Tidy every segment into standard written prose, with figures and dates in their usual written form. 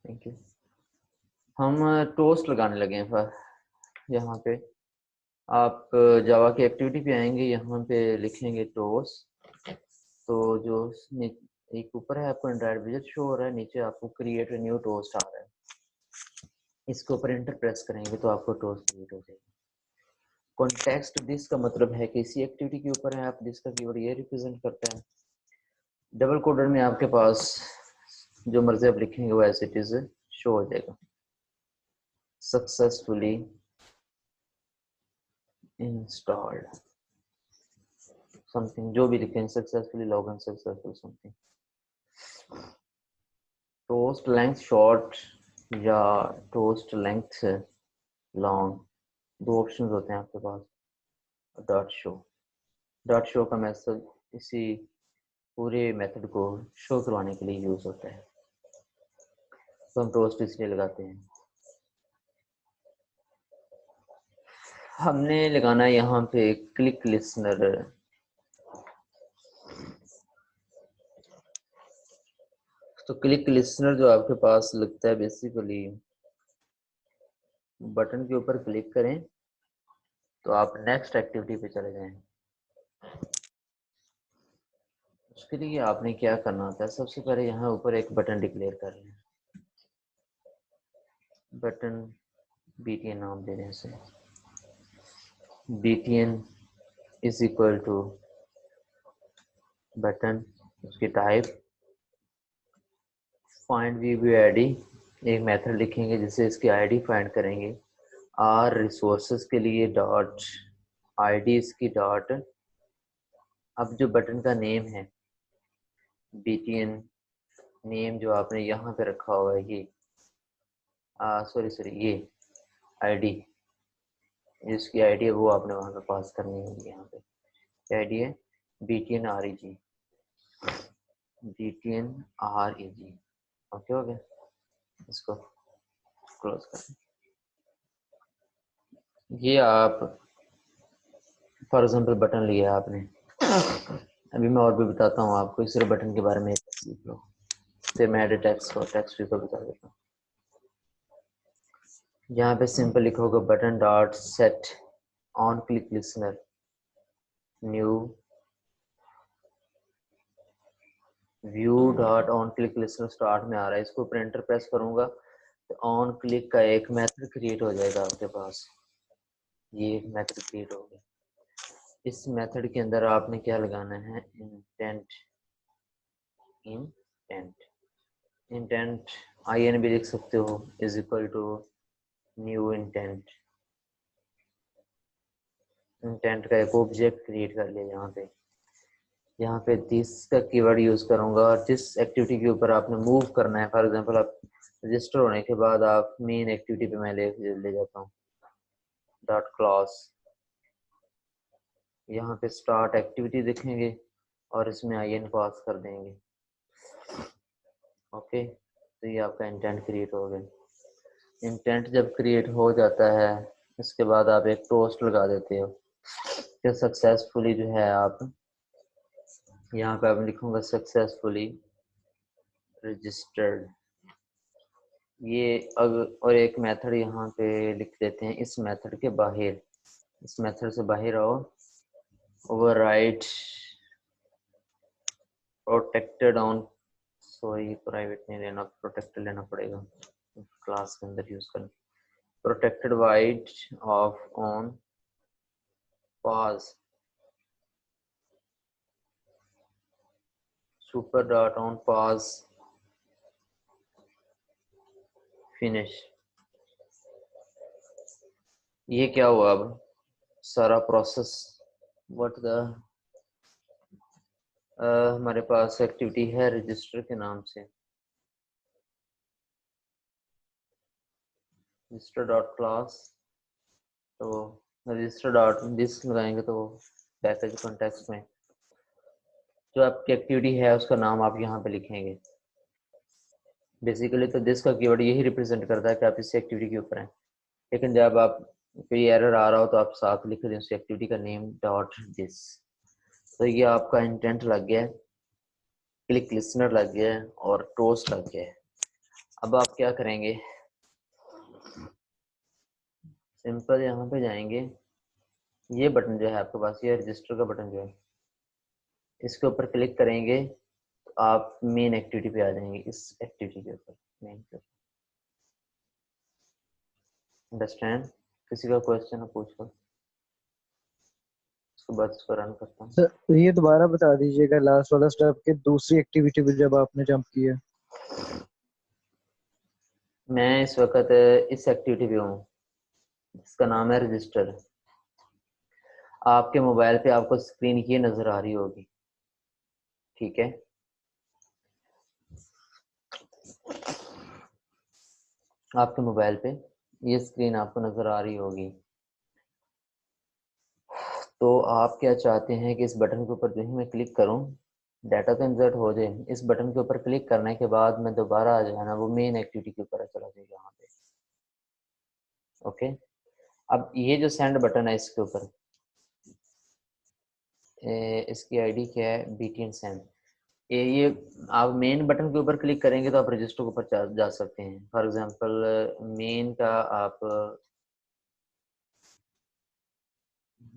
Thank you. हम toast लगाने लगे हैं पर यहाँ पे आप जावा की एक्टिविटी पे आएंगे, यहाँ पे लिखेंगे टोस्ट। तो जो एक ऊपर है आपको एंड्रॉइड विजेट शो हो रहा है, नीचे आपको क्रिएट न्यू टोस्ट आ रहा है। इसके ऊपर एंटर प्रेस करेंगे तो आपको टोस्ट क्रिएट हो जाएगी। कॉन्टेक्स्ट दिस का मतलब है कि इसी एक्टिविटी के ऊपर है आप, दिस का कीवर्ड ये रिप्रेजेंट करता है। डबल कोडर में आपके पास जो मर्जी आप लिखेंगे वो एज इट इज शो हो जाएगा। सक्सेसफुली इंस्टॉल्ड समथिंग, जो भी लिखें, successfully login, successful something. Toast length short या टोस्ट लेंथ लॉन्ग, दो ऑप्शन होते हैं आपके पास। डॉट शो का मैसेज इसी पूरे मेथड को शो करवाने के लिए यूज होता है, तो हम टोस्ट इसलिए लगाते हैं। हमने लगाना है यहाँ पे क्लिक लिसनर। तो क्लिक लिसनर जो आपके पास लगता है, बेसिकली बटन के ऊपर क्लिक करें तो आप नेक्स्ट एक्टिविटी पे चले जाएं। उसके लिए आपने क्या करना होता है, सबसे पहले यहाँ ऊपर एक बटन डिक्लेयर कर लें। बटन BTN नाम दे दें इसे। BTN is equal to button, उसकी टाइप फाइंड व्यू आईडी, एक मेथड लिखेंगे जिससे इसकी आईडी फाइंड करेंगे। आर रिसोर्सेज के लिए डॉट आईडी इसकी डॉट, अब जो बटन का नेम है BTN नेम जो आपने यहाँ पे रखा हुआ है, ये सॉरी ये आईडी, जिसकी आईडी है वो आपने वहाँ पे पास करनी होगी। यहाँ पे क्या आईडी है, BTN REG, BTN REG। Okay हो गया, इसको क्लोज कर। ये आप फॉर एग्जाम्पल बटन लिया आपने, अभी मैं और भी बताता हूँ आपको, इस बटन के बारे में सीख लो। तो मैं एडिट टेक्स्ट को बता देता हूँ। यहाँ पे सिंपल लिखा होगा button dot set on click listener new view dot on click listener start में आ रहा है, इसको प्रिंटर प्रेस करूंगा तो ऑन क्लिक का एक मेथड क्रिएट हो जाएगा आपके पास। ये एक मेथड क्रिएट हो गया। इस मेथड के अंदर आपने क्या लगाना है, इंटेंट इंटेंट IN भी लिख सकते हो, is equal to new intent. Intent का एक ऑब्जेक्ट क्रिएट कर लिया। यहाँ पे दिस का कीवर्ड यूज करूंगा, और जिस एक्टिविटी के ऊपर आपने मूव करना है, फॉर एग्जांपल आप रजिस्टर होने के बाद आप मेन एक्टिविटी पे मैं ले जाता हूँ डॉट क्लास। यहाँ पे स्टार्ट एक्टिविटी देखेंगे और इसमें IN पास कर देंगे। ओके, तो ये आपका इंटेंट क्रिएट हो गया। इंटेंट जब क्रिएट हो जाता है, इसके बाद आप एक टोस्ट लगा देते हो कि सक्सेसफुली जो है आप यहाँ पे आप लिखूंगा सक्सेसफुली रजिस्टर्ड। ये और एक मेथड यहाँ पे लिख देते हैं, इस मेथड के बाहर, इस मेथड से बाहर आओ, override protected on, sorry private नहीं लेना, प्रोटेक्टेड लेना पड़ेगा, क्लास के अंदर यूज करना। Protected wide of on pause super dot on pause finish. ये क्या हुआ, अब सारा प्रोसेस व्हाट द हमारे पास एक्टिविटी है रजिस्टर के नाम से, रजिस्टर डॉट क्लास, तो रजिस्टर डॉट दिस लगाएंगे तो पैकेज कॉन्टेक्स्ट में जो आपकी एक्टिविटी है उसका नाम आप यहाँ पे लिखेंगे। बेसिकली तो दिस का कीवर्ड यही रिप्रेजेंट करता है कि आप इस एक्टिविटी के ऊपर हैं, लेकिन जब आप कोई एरर आ रहा हो तो आप साथ लिख दें उस एक्टिविटी का नेम डॉट दिस। तो ये आपका इंटेंट लग गया है, क्लिक लिसनर लग गया है और टोस्ट लग गया है। अब आप क्या करेंगे, सिंपल यहाँ पे जाएंगे, ये बटन जो है आपके पास, ये रजिस्टर का बटन जो है, इसके ऊपर क्लिक करेंगे तो आप मेन एक्टिविटी पे आ जाएंगे, इस एक्टिविटी के ऊपर मेन पे। अंडरस्टैंड? किसी का क्वेश्चन है पूछो, उसके बाद इसको रन करता हूँ। सर ये दोबारा बता दीजिएगा लास्ट वाला स्टेप के दूसरी एक्टिविटी पे जब आपने जंप किया। मैं इस वक्त इस एक्टिविटी पे हूँ, इसका नाम है रजिस्टर। आपके मोबाइल पे आपको स्क्रीन ये नजर आ रही होगी, ठीक है। आपके मोबाइल पे ये स्क्रीन आपको नजर आ रही होगी। तो आप क्या चाहते हैं कि इस बटन के ऊपर जो है मैं क्लिक करूं, डाटा तो इंसर्ट हो जाए, इस बटन के ऊपर क्लिक करने के बाद मैं दोबारा आ जाना वो मेन एक्टिविटी के ऊपर चला जाएगा यहाँ पे। ओके, अब ये जो सेंड बटन है इसके ऊपर, इसकी आईडी क्या है, BTN सेंड। ये आप मेन बटन के ऊपर क्लिक करेंगे तो आप रजिस्टर के ऊपर जा सकते हैं। फॉर एग्जांपल मेन का आप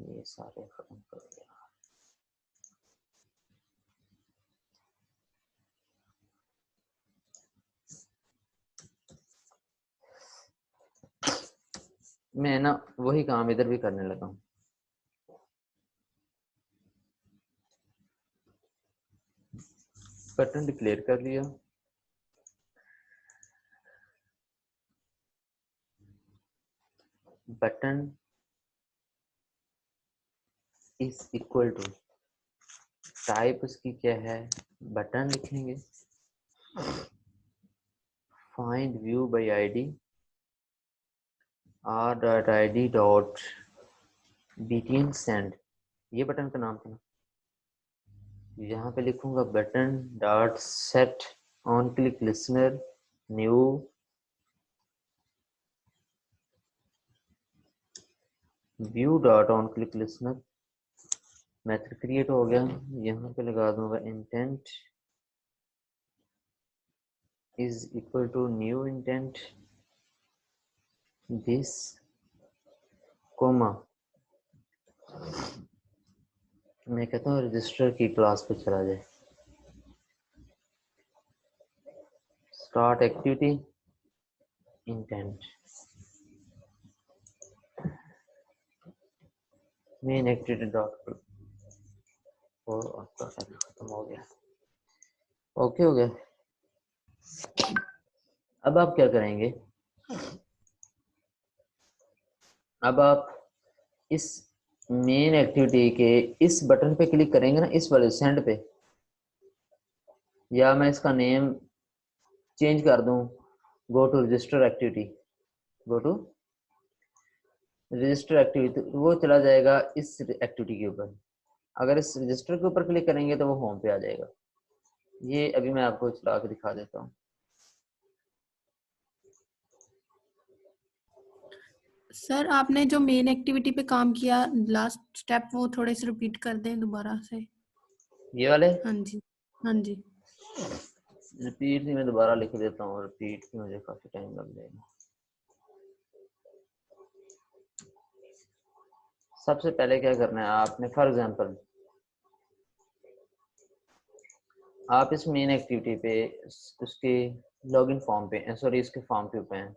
ये सारे खत्म कर दिया। मैं ना वही काम इधर भी करने लगा हूँ। बटन डिक्लेयर कर लिया, button is equal to, type उसकी क्या है, बटन लिखेंगे, find view by ID r.id dot BTN send, ये बटन का नाम था ना। यहाँ पे लिखूंगा button dot set on click listener new view dot on click listener, method create हो गया। यहाँ पे लगा दूंगा intent is equal to new intent this comma, मैं कहता हूँ रजिस्टर की क्लास पे चला जाए, start activity intent main activity dot और आपका खत्म हो गया। ओके हो गया। अब आप क्या करेंगे, अब आप इस मेन एक्टिविटी के इस बटन पे क्लिक करेंगे ना, इस वाले सेंड पे, या मैं इसका नेम चेंज कर दूं, go to register activity, go to register activity, वो चला जाएगा इस एक्टिविटी के ऊपर। अगर इस रजिस्टर के ऊपर क्लिक करेंगे तो वो होम पे आ जाएगा। ये अभी मैं आपको चला के दिखा देता हूँ। सर आपने जो मेन एक्टिविटी पे काम किया लास्ट स्टेप, वो थोड़े से रिपीट कर दें दोबारा से। ये वाले हाँ जी, हाँ जी। रिपीट ही मैं दोबारा लिख देता हूँ, रिपीट की मुझे काफी टाइम लग जाएगा। सबसे पहले क्या करना है आपने, फॉर एग्जांपल आप इस मेन एक्टिविटी पे उसके लॉगिन फॉर्म पे, सॉरी इसके फॉर्म के ऊपर हैं,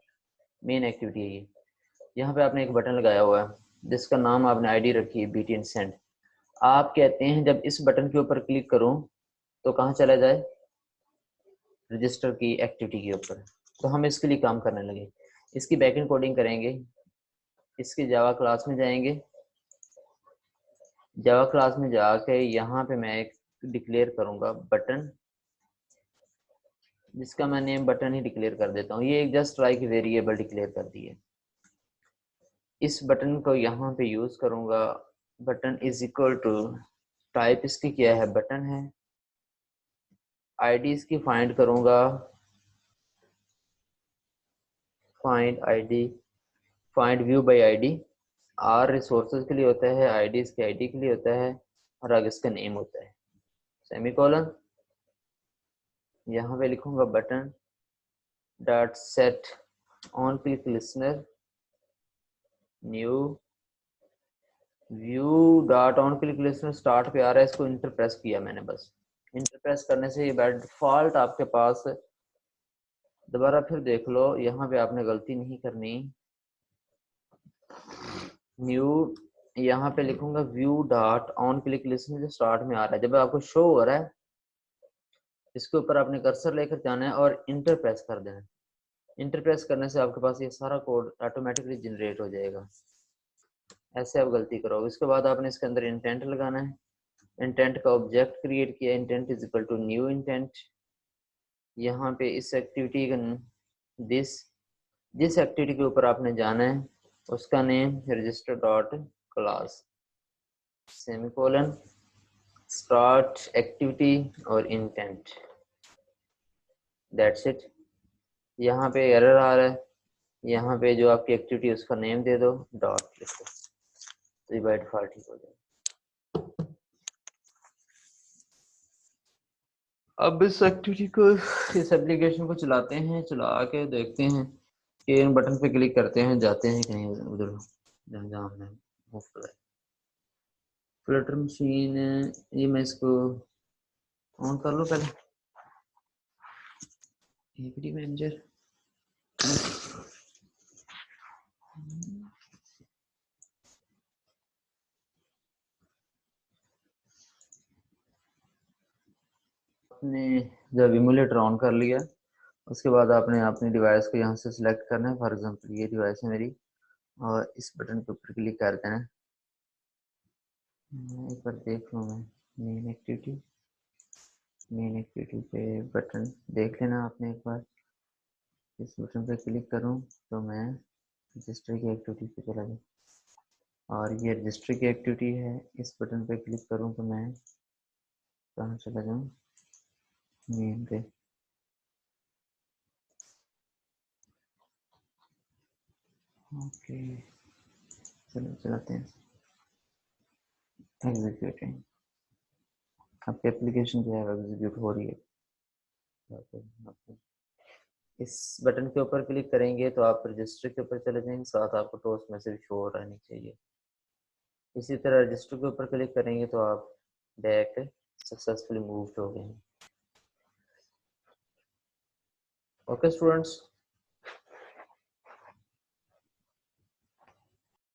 मेन एक्टिविटी है ये। यहाँ पे आपने एक बटन लगाया हुआ है जिसका नाम आपने आईडी रखी है BTN सेंड। आप कहते हैं जब इस बटन के ऊपर क्लिक करूं तो कहाँ चला जाए, रजिस्टर की एक्टिविटी के ऊपर। तो हम इसके लिए काम करने लगे, इसकी बैकएंड कोडिंग करेंगे। इसके जावा क्लास में जाएंगे, जावा क्लास में जाके यहाँ पे मैं एक डिक्लेयर करूंगा बटन, जिसका मैं नेम बटन ही डिक्लेयर कर देता हूँ। ये एक जस्ट लाइक वेरिएबल डिक्लेयर कर दी है। इस बटन को यहाँ पे यूज करूंगा, button is equal to, type इसकी क्या है, बटन है, आईडी इसकी फाइंड करूंगा, find ID, find view by ID, R resources के लिए होता है, आईडी इसके आईडी के लिए होता है, और आगे इसका नेम होता है, सेमीकोलन। यहाँ पे लिखूंगा button dot set on click listener new view dot on click listener start पे आ रहा है, इसको इंटर प्रेस किया मैंने। बस इंटर प्रेस करने से ये बाय डिफॉल्ट आपके पास, दोबारा फिर देख लो, यहाँ पे आपने गलती नहीं करनी। न्यू यहाँ पे लिखूंगा view dot on click listener जो स्टार्ट में आ रहा है, जब आपको शो हो रहा है इसके ऊपर आपने कर्सर लेकर जाना है और इंटर प्रेस कर देना है। इंटर प्रेस करने से आपके पास ये सारा कोड ऑटोमेटिकली जनरेट हो जाएगा। ऐसे आप गलती करोगे। इसके बाद आपने इसके अंदर इंटेंट लगाना है। इंटेंट का ऑब्जेक्ट क्रिएट किया, intent is equal to new intent. यहाँ पे इस एक्टिविटी का जिस एक्टिविटी के ऊपर आपने जाना है उसका name register dot class semicolon start activity और इंटेंट, दैट्स इट। यहाँ पे एरर आ रहा है, यहाँ पे जो आपकी एक्टिविटी है उसका नेम दे दो, डॉट लिख दो, तो ये बाय डिफॉल्ट ठीक हो जाएगा। अब इस एक्टिविटी को, इस एप्लीकेशन को चलाते हैं, चला के देखते हैं कि इन बटन पे क्लिक करते हैं, जाते हैं कहीं उधर जहाँ हमने मूव करा है। फ्लटर मशीन, ये मैं इसको ऑन कर लूँ पहले। एपीडी मैनेजर, आपने जब इमुलेटर ऑन कर लिया उसके बाद आपने अपनी डिवाइस को यहाँ से सिलेक्ट करना है। फॉर एग्जांपल ये डिवाइस है मेरी, और इस बटन के ऊपर क्लिक कर देना है। एक बार देख लूँ मैं मेन एक्टिविटी पे बटन देख लेना आपने एक बार। इस बटन पे क्लिक करूँ तो मैं रजिस्टर की एक्टिविटी पे चला जाऊँ, और ये रजिस्टर की एक्टिविटी है। इस बटन पे क्लिक करूँ तो मैं कहाँ चला जाऊँ, मेन पे। ओके चलो चलाते हैं, एग्जीक्यूटिंग। आपकी एप्लीकेशन जो है एग्जीक्यूट हो रही है। इस बटन के ऊपर क्लिक करेंगे तो आप रजिस्टर के ऊपर चले जाएंगे, साथ आपको टोस्ट मैसेज शो रहनी चाहिए। इसी तरह रजिस्टर के ऊपर क्लिक करेंगे तो आप बैक सक्सेसफुली मूव्ड हो गए हैं। Okay students,